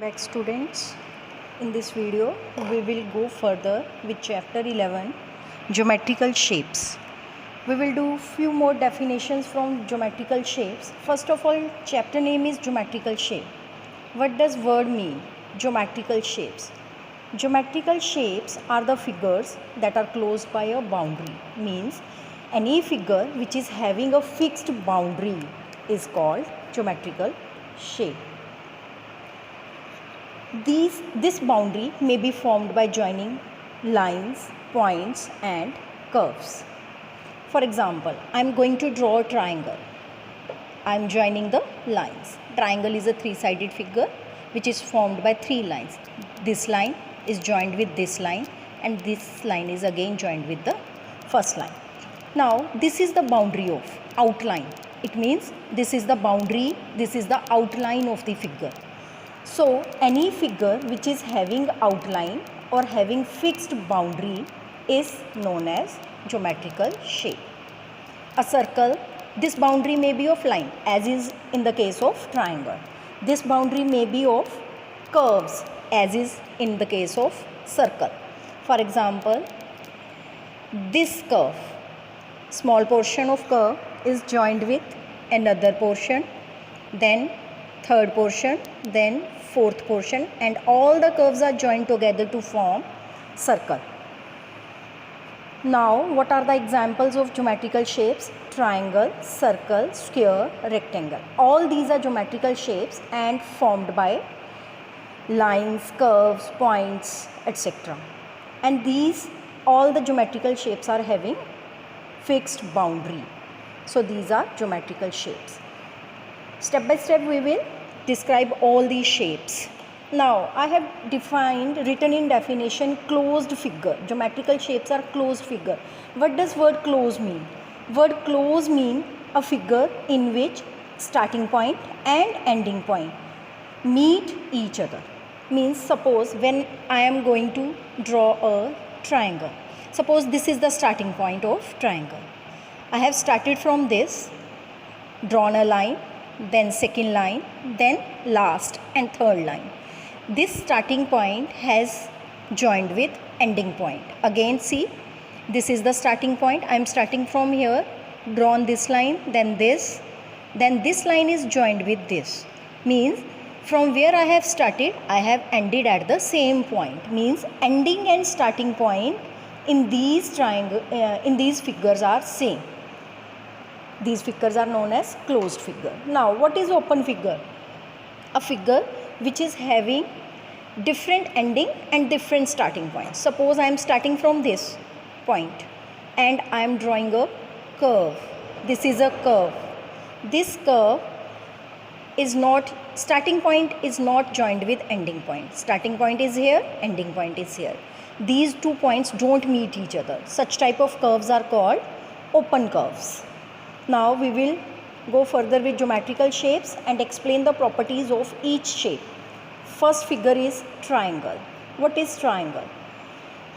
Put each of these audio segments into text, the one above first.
Back students, in this video we will go further with chapter 11 geometrical shapes. We will do few more definitions from geometrical shapes. First of all, chapter name is geometrical shape. What does word mean? Geometrical shapes. Geometrical shapes are the figures that are closed by a boundary. Means any figure which is having a fixed boundary is called geometrical shape. This boundary may be formed by joining lines, points and curves. For example, I am going to draw a triangle. I am joining the lines. Triangle is a three-sided figure which is formed by three lines. This line is joined with this line and this line is again joined with the first line. Now this is the boundary of outline. It means this is the boundary, this is the outline of the figure. So any figure which is having outline or having fixed boundary is known as geometrical shape. A circle, this boundary may be of line as is in the case of triangle. This boundary may be of curves as is in the case of circle. For example, this curve, small portion of curve is joined with another portion, then third portion, then fourth portion, and all the curves are joined together to form circle. Now what are the examples of geometrical shapes? Triangle, circle, square, rectangle. All these are geometrical shapes and formed by lines, curves, points, etc. And all the geometrical shapes are having fixed boundary. So these are geometrical shapes. Step by step we will describe all these shapes. Now I have written in definition closed figure. Geometrical shapes are closed figure. What does word close mean? Word close mean a figure in which starting point and ending point meet each other. Means suppose when I am going to draw a triangle. Suppose this is the starting point of triangle. I have started from this, drawn a line, then second line, then last and third line. This starting point has joined with ending point. Again see, this is the starting point. I am starting from here, drawn this line, then this line is joined with this. Means from where I have started, I have ended at the same point. Means ending and starting point in these figures are same. These figures are known as closed figure. Now what is open figure? A figure which is having different ending and different starting points. Suppose I am starting from this point and I am drawing a curve. This is a curve. This curve is not, starting point is not joined with ending point. Starting point is here, ending point is here. These two points don't meet each other. Such type of curves are called open curves. Now we will go further with geometrical shapes and explain the properties of each shape. First figure is triangle. What is triangle?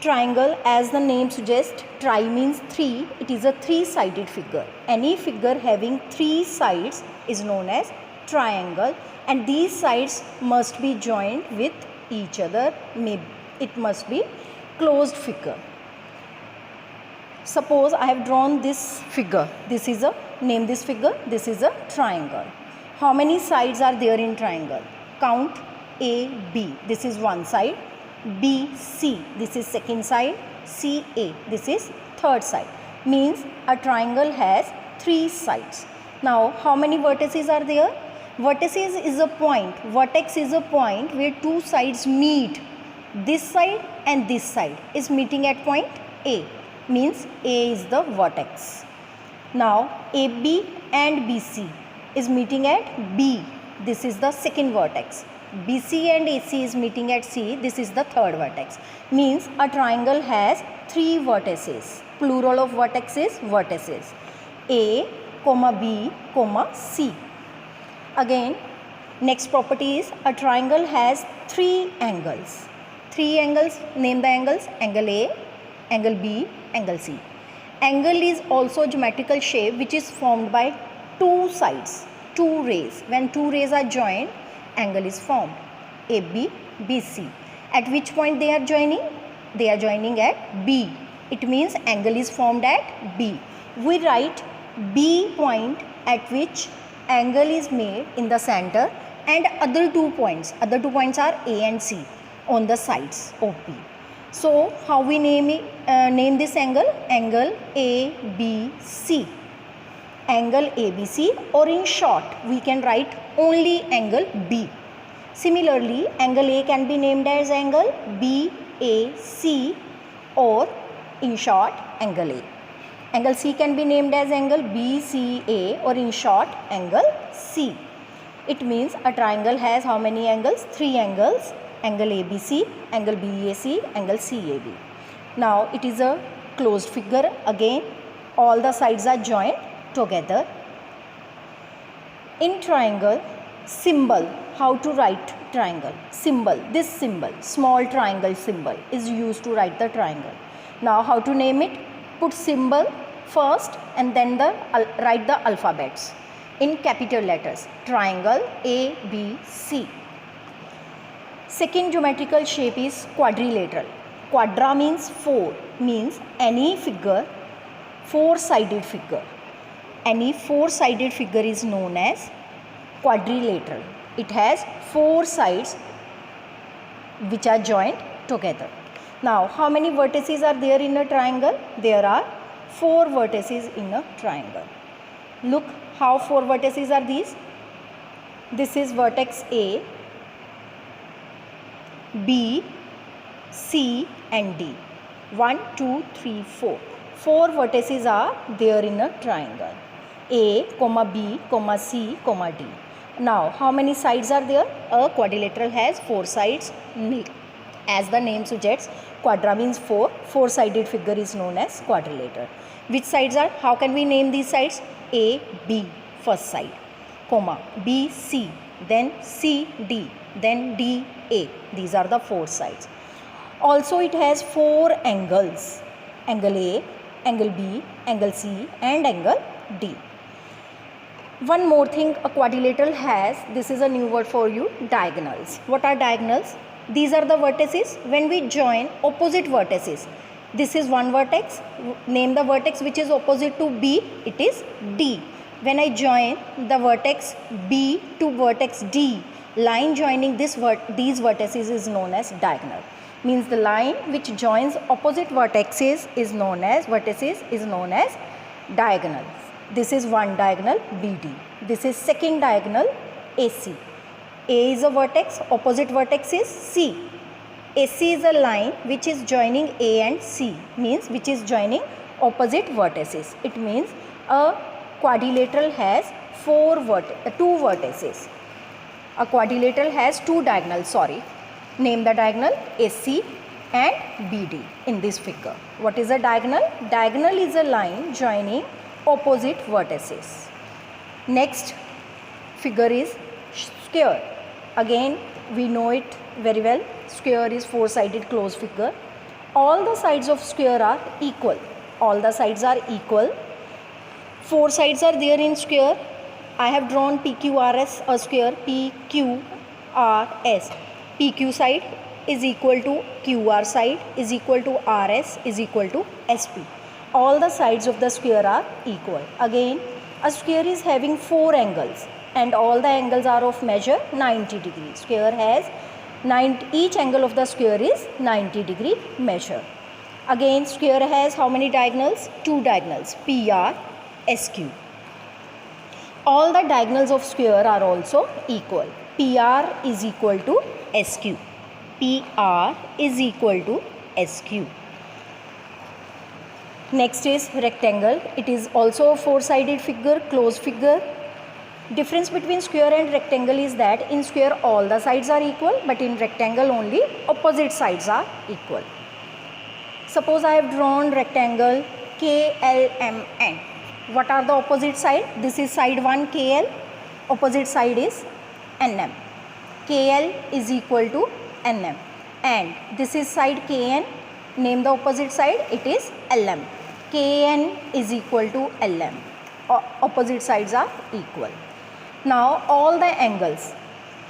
Triangle, as the name suggests, tri means three. It is a three-sided figure. Any figure having three sides is known as triangle, and these sides must be joined with each other. It must be closed figure. Suppose I have drawn this figure. This is name this figure. This is a triangle. How many sides are there in triangle? Count A, B. This is one side. B, C. This is second side. C, A. This is third side. Means a triangle has three sides. Now how many vertices are there? Vertices is a point. Vertex is a point where two sides meet. This side and this side is meeting at point A. Means A is the vertex. Now AB and BC is meeting at B. This is the second vertex. BC and AC is meeting at C. This is the third vertex. Means a triangle has three vertices. Plural of vertex is vertices. A, B, C. Again, next property is a triangle has three angles. Three angles, name the angles. Angle A, angle B, angle C. Angle is also a geometrical shape which is formed by two sides, two rays. When two rays are joined, angle is formed. AB, BC. At which point they are joining? They are joining at B. It means angle is formed at B. We write B point at which angle is made in the center, and other 2 points. Other 2 points are A and C on the sides of B. So how we name this angle? Angle ABC. Angle ABC, or in short we can write only angle B. Similarly, angle A can be named as angle BAC, or in short angle A. Angle C can be named as angle BCA, or in short angle C. It means a triangle has how many angles? 3 angles. Angle ABC, angle BAC, angle CAB. Now it is a closed figure. Again, all the sides are joined together. In triangle, symbol, how to write triangle? Symbol, this symbol, small triangle symbol is used to write the triangle. Now how to name it? Put symbol first and then write the alphabets in capital letters. Triangle ABC. Second geometrical shape is quadrilateral. Quadra means 4, means any figure, 4-sided figure. Any 4-sided figure is known as quadrilateral. It has 4 sides which are joined together. Now, how many vertices are there in a triangle? There are 4 vertices in a triangle. Look how 4 vertices are these. This is vertex A, B, C and D. 1, 2, 3, 4. 4 vertices are there in a triangle. A, B, C, D. Now, how many sides are there? A quadrilateral has 4 sides. As the name suggests, quadra means 4. 4-sided figure is known as quadrilateral. Which sides are? How can we name these sides? A, B, first side, B, C, then C, D, then D, A. These are the 4 sides. Also, it has 4 angles. Angle A, angle B, angle C and angle D. One more thing a quadrilateral has, this is a new word for you, diagonals. What are diagonals? These are the vertices when we join opposite vertices. This is one vertex. Name the vertex which is opposite to B. It is D. When I join the vertex B to vertex D, line joining these vertices is known as diagonal. Means the line which joins opposite vertices is known as diagonal. This is one diagonal BD. This is second diagonal AC. A is a vertex, opposite vertex is C. AC is a line which is joining A and C, means which is joining opposite vertices. It means a quadrilateral has 2 vertices. A quadrilateral has 2 diagonals, Name the diagonal AC and BD in this figure. What is a diagonal? Diagonal is a line joining opposite vertices. Next figure is square. Again, we know it very well. Square is 4-sided closed figure. All the sides of square are equal. 4 sides are there in square. I have drawn PQRS, a square PQRS. PQ side is equal to QR side is equal to RS is equal to SP. All the sides of the square are equal. Again, a square is having 4 angles and all the angles are of measure 90 degrees. Square has each angle of the square is 90 degree measure. Again, square has how many diagonals? 2 diagonals, PR, SQ. All the diagonals of square are also equal. PR is equal to SQ. PR is equal to SQ. Next is rectangle. It is also a 4-sided figure, closed figure. Difference between square and rectangle is that in square all the sides are equal, but in rectangle only opposite sides are equal. Suppose I have drawn rectangle KLMN. What are the opposite side? This is side 1 KL, opposite side is NM. KL is equal to NM, and this is side KN. Name the opposite side, it is LM. KN is equal to LM. Opposite sides are equal. Now all the angles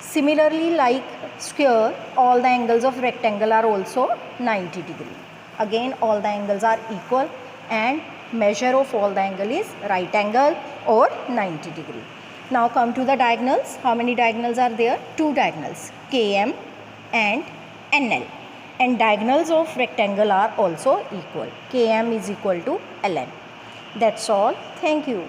Similarly, like square, all the angles of rectangle are also 90 degree. Again, all the angles are equal and measure of all the angle is right angle or 90 degree. Now come to the diagonals. How many diagonals are there? 2 diagonals, KM and NL. And diagonals of rectangle are also equal. KM is equal to LN. That's all. Thank you.